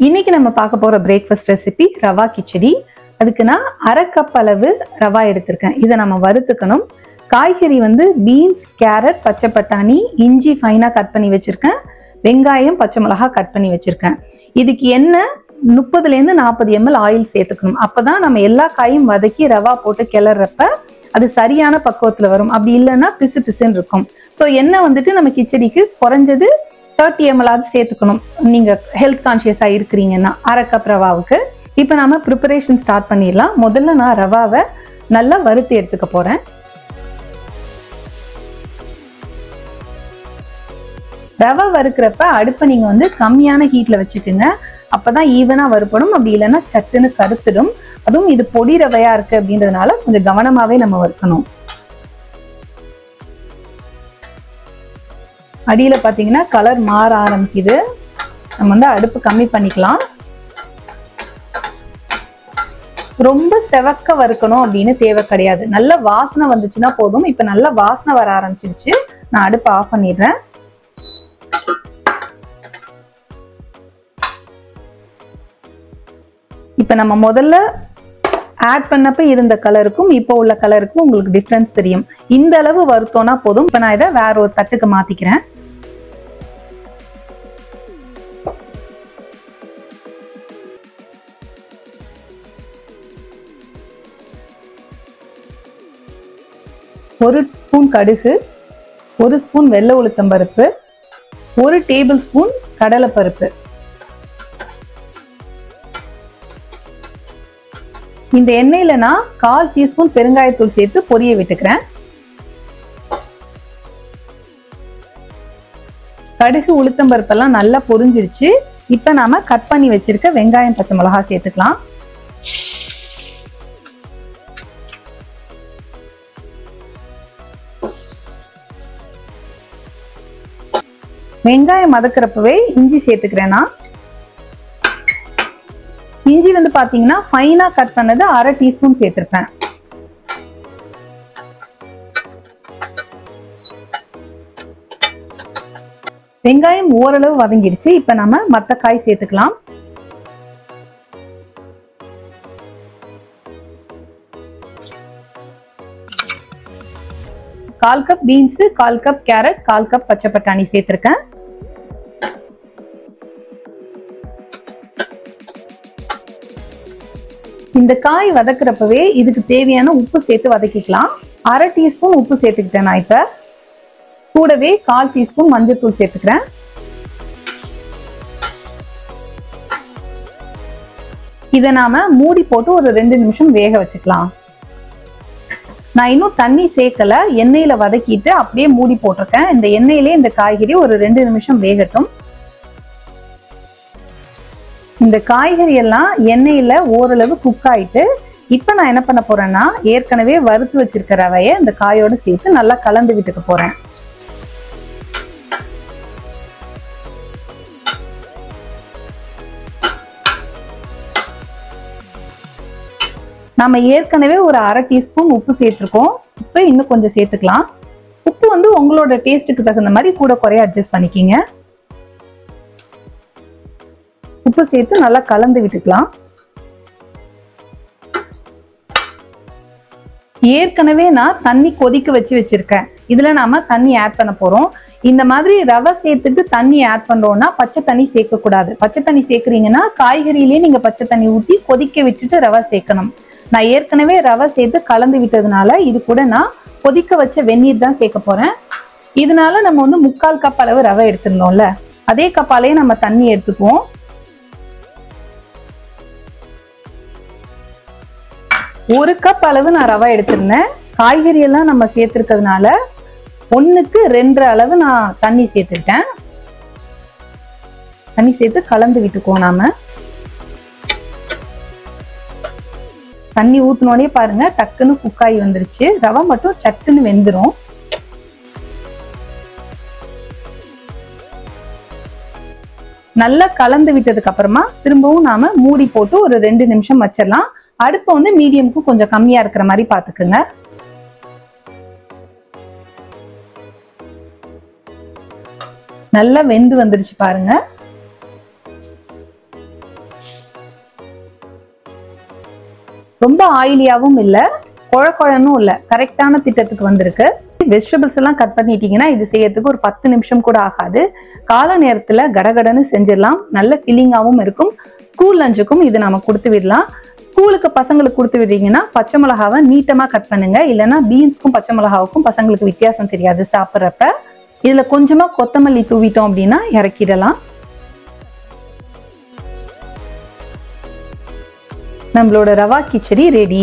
இன்னைக்கு நம்ம பார்க்க போற பிரேக்ஃபாஸ்ட் ரெசிபி ரவா கிச்சடி. அதுக்கு நான் 1/2 கப் அளவு ரவா எடுத்திருக்கேன். இதை நம்ம வறுத்துக்கணும். காய்கறி வந்து பீன்ஸ், கேரட், பச்சை பட்டாணி, இஞ்சி ஃபைனா கட் பண்ணி வச்சிருக்கேன். வெங்காயம், பச்சை மிளகாய் கட் பண்ணி வச்சிருக்கேன். இதுக்கு எண்ணெய் 30லேருந்து 40 ml ஆயில் சேர்த்துக்கணும். அப்பதான் நம்ம எல்லா காயும் வதக்கி ரவா போட்டு கிளறப்ப அது சரியான பக்குவத்துல வரும். அப்படி இல்லைன்னா பிசு பிசுன்னு இருக்கும். ஸோ எண்ணெய் வந்துட்டு நம்ம கிச்சடிக்கு குறைஞ்சது 30 ml சேர்த்துக்கணும். நீங்க ஹெல்த் கான்சியஸா இருக்கிறீங்கன்னா 1/2 கப் ரவாவுக்கு. இப்போ நாம ப்ரிப்பரேஷன் ஸ்டார்ட் பண்ணிடலாம். முதல்ல நான் ரவாவை நல்லா வறுத்து எடுத்துக்க போறேன். ரவை வறுக்கிறப்ப அடுப்பை நீங்க வந்து கம்மியான ஹீட்ல வச்சுக்குங்க. அப்பதான் ஈவனா வறுப்படும். அப்படி இல்லைன்னா சட்டுன்னு கருத்துடும். அதுவும் இது பொடி ரவையா இருக்கு அப்படின்றதுனால கொஞ்சம் கவனமாவே நம்ம வறுக்கணும். அடியில பாத்தீங்கன்னா கலர் மாற ஆரம்பிக்குது. நம்ம வந்து அடுப்பு கம்மி பண்ணிக்கலாம். ரொம்ப செவக்க வறுக்கணும் அப்படின்னு தேவை கிடையாது. நல்ல வாசனை வந்துச்சுன்னா போதும். இப்ப நல்ல வாசனை வர ஆரம்பிச்சிருச்சு. நான் அடுப்பை ஆஃப் பண்ணிடுறேன். இப்ப நம்ம முதல்ல ஆட் பண்ணப்ப இருந்த கலருக்கும் இப்போ உள்ள கலருக்கும் உங்களுக்கு டிஃபரன்ஸ் தெரியும். இந்த அளவு வறுத்தோம்னா போதும். இப்ப நான் இதை வேற ஒரு தட்டுக்கு மாத்திக்கிறேன். ஒரு ஸ்பூன் கடுகு, 1 ஸ்பூன் வெள்ளை உளுத்தம் பருப்பு, 1 டேபிள் ஸ்பூன் கடலைப்பருப்பு. இந்த எண்ணெயில நான் 1/4 டீஸ்பூன் பெருங்காயத்தூள் சேர்த்து பொரிய விட்டுக்கிறேன். கடுகு, உளுத்தம் பருப்பெல்லாம் நல்லா பொரிஞ்சிருச்சு. இப்ப நாம கட் பண்ணி வச்சிருக்க வெங்காயம், பச்சை மிளகாய் சேர்த்துக்கலாம். வெங்காயம் மதக்கிறப்பவே இஞ்சி சேர்த்துக்கிறேன்னா, இஞ்சி வந்து பாத்தீங்கன்னா ஃபைனா கட் பண்ணது 1/2 டீஸ்பூன் சேர்த்திருப்பேன். வெங்காயம் ஓரளவு வதங்கிடுச்சு. இப்ப நம்ம மத்த காய் சேர்த்துக்கலாம். கால் cup beans, 1/4 cup carrot, 1/4 cup பச்சை பட்டாணி சேர்த்திருக்கேன். இந்த காய் வதக்குறப்பவே இதுக்கு தேவையான உப்பு சேர்த்து வதக்கிக்கலாம். 1/2 டீஸ்பூன் உப்பு சேர்த்துக்கிட்டேன். நான் இப்ப கூடவே 1/4 டீஸ்பூன் மஞ்சள் தூள் சேர்த்துக்கிறேன். இதை நாம மூடி போட்டு ஒரு 2 நிமிஷம் வேக வச்சுக்கலாம். நான் இன்னும் தண்ணி சேர்க்கல. எண்ணெயில வதக்கிட்டு அப்படியே மூடி போட்டிருக்கேன். இந்த எண்ணெயிலே இந்த காய்கறி ஒரு 2 நிமிஷம் வேகட்டும். இந்த காய்கறி எல்லாம் எண்ணெயில ஓரளவு குக் ஆயிட்டு இப்ப நான் என்ன பண்ண போறேன்னா, ஏற்கனவே வறுத்து வச்சிருக்கிற ரவையை இந்த காயோட சேர்த்து நல்லா கலந்து விட்டுக்க போறேன். நம்ம ஏற்கனவே ஒரு 1/2 டீஸ்பூன் உப்பு சேர்த்திருக்கோம். இப்ப இன்னும் கொஞ்சம் சேர்த்துக்கலாம். உப்பு வந்து உங்களோட டேஸ்ட்டுக்கு தகுந்த மாதிரி கூட குறைய அட்ஜஸ்ட் பண்ணிக்கிங்க. உப்பு சேர்த்து நல்லா கலந்து விட்டுக்கலாம். ஏற்கனவே நான் தண்ணி கொதிக்க வச்சிருக்கேன். இதுல நாம தண்ணி ஆட் பண்ண போறோம். இந்த மாதிரி ரவை சேர்த்துட்டு தண்ணி ஆட் பண்றோம்னா பச்சை தண்ணி சேர்க்க கூடாது. பச்சை தண்ணி சேர்க்கறீங்கன்னா காய்கறியிலேயே நீங்க பச்சை தண்ணி ஊற்றி கொதிக்க விட்டுட்டு ரவை சேர்க்கணும். நான் ஏற்கனவே ரவை சேர்த்து கலந்து விட்டதுனால இது கூட நான் கொதிக்க வச்ச வெந்நீர் தான் சேர்க்க போறேன். இதனால நம்ம வந்து 3/4 கப் அளவு ரவை எடுத்துருந்தோம்ல, அதே கப்பாலேயே நம்ம தண்ணி எடுத்துக்குவோம். 1 கப் அளவு நான் ரவை எடுத்திருந்தேன். காய்கறி எல்லாம் நம்ம சேர்த்திருக்கிறதுனால 1க்கு 2 அளவு நான் தண்ணி சேர்த்துட்டேன். தண்ணி சேர்த்து கலந்து விட்டுக்குவோம். நாம தண்ணி ஊத்தினோடனே பாருங்க டக்குன்னு குக்காய் வந்துருச்சு. ரவை மட்டும் சட்டுன்னு வெந்துடும். நல்லா கலந்து விட்டதுக்கு அப்புறமா திரும்பவும் நாம மூடி போட்டு ஒரு 2 நிமிஷம் வச்சிடலாம். அடுப்பை வந்து மீடியமுக்கு கொஞ்சம் கம்மியா இருக்கிற மாதிரி பாத்துக்குங்க. நல்லா வெந்து வந்துருச்சு பாருங்க. ரொம்ப ஆயிலியாவும் இல்லை, குழக்குழன்னும் இல்லை, கரெக்டான திட்டத்துக்கு வந்திருக்கு. வெஜிடபிள்ஸ் எல்லாம் கட் பண்ணிட்டீங்கன்னா இது செய்யறதுக்கு ஒரு 10 நிமிஷம் கூட ஆகாது. கால நேரத்துல கடகடன்னு செஞ்சிடலாம். நல்ல ஃபில்லிங்காவும் இருக்கும். ஸ்கூல் லஞ்சுக்கும் இது நம்ம கொடுத்து விடலாம். ஸ்கூலுக்கு பசங்களுக்கு கொடுத்து விடுறீங்கன்னா பச்சை மிளகாவை நீட்டமா கட் பண்ணுங்க. இல்லைன்னா பீன்ஸ்க்கும் பச்சை மிளகாவுக்கும் பசங்களுக்கு வித்தியாசம் தெரியாது சாப்பிட்றப்ப. இதுல கொஞ்சமா கொத்தமல்லி தூவிட்டோம் அப்படின்னா இறக்கிடலாம். நம்மளோட ரவா கிச்சடி ரெடி.